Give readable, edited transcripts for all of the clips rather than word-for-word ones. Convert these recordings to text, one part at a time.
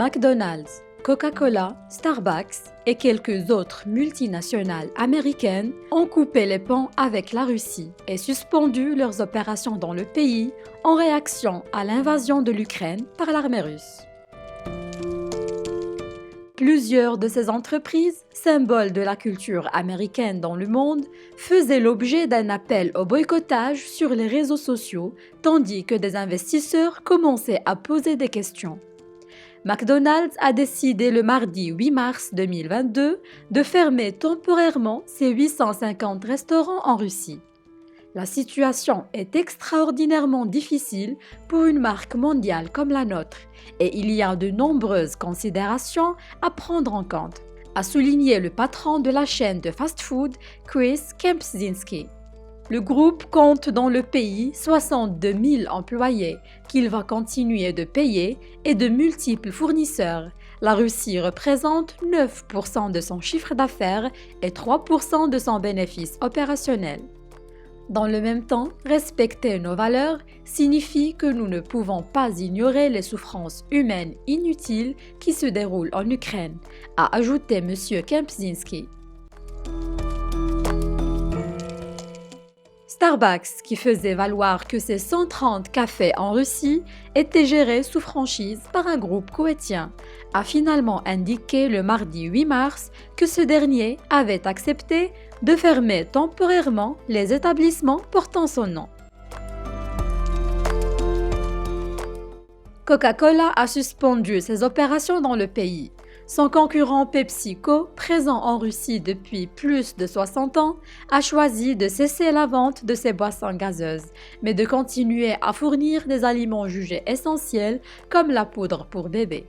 McDonald's, Coca-Cola, Starbucks et quelques autres multinationales américaines ont coupé les ponts avec la Russie et suspendu leurs opérations dans le pays en réaction à l'invasion de l'Ukraine par l'armée russe. Plusieurs de ces entreprises, symboles de la culture américaine dans le monde, faisaient l'objet d'un appel au boycottage sur les réseaux sociaux, tandis que des investisseurs commençaient à poser des questions. McDonald's a décidé le mardi 8 mars 2022 de fermer temporairement ses 850 restaurants en Russie. La situation est extraordinairement difficile pour une marque mondiale comme la nôtre et il y a de nombreuses considérations à prendre en compte, a souligné le patron de la chaîne de fast-food Chris Kempczynski. Le groupe compte dans le pays 62 000 employés qu'il va continuer de payer et de multiples fournisseurs. La Russie représente 9% de son chiffre d'affaires et 3% de son bénéfice opérationnel. Dans le même temps, respecter nos valeurs signifie que nous ne pouvons pas ignorer les souffrances humaines inutiles qui se déroulent en Ukraine, a ajouté M. Kempczynski. Starbucks, qui faisait valoir que ses 130 cafés en Russie étaient gérés sous franchise par un groupe koweïtien, a finalement indiqué le mardi 8 mars que ce dernier avait accepté de fermer temporairement les établissements portant son nom. Coca-Cola a suspendu ses opérations dans le pays. Son concurrent PepsiCo, présent en Russie depuis plus de 60 ans, a choisi de cesser la vente de ses boissons gazeuses, mais de continuer à fournir des aliments jugés essentiels comme la poudre pour bébé.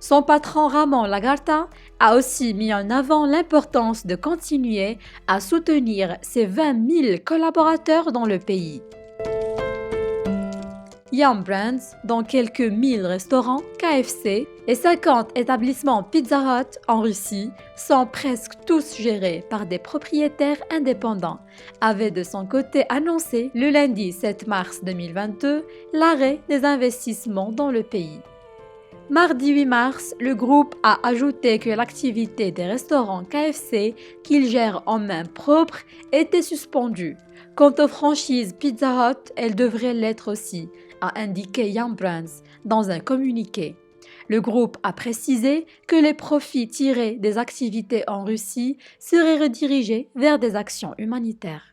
Son patron Ramon Laguarta a aussi mis en avant l'importance de continuer à soutenir ses 20 000 collaborateurs dans le pays. Yum Brands, dans quelques 1000 restaurants, KFC et 50 établissements Pizza Hut en Russie sont presque tous gérés par des propriétaires indépendants, avait de son côté annoncé le lundi 7 mars 2022 l'arrêt des investissements dans le pays. Mardi 8 mars, le groupe a ajouté que l'activité des restaurants KFC qu'il gère en main propre était suspendue. Quant aux franchises Pizza Hut, elles devraient l'être aussi, a indiqué Yum Brands dans un communiqué. Le groupe a précisé que les profits tirés des activités en Russie seraient redirigés vers des actions humanitaires.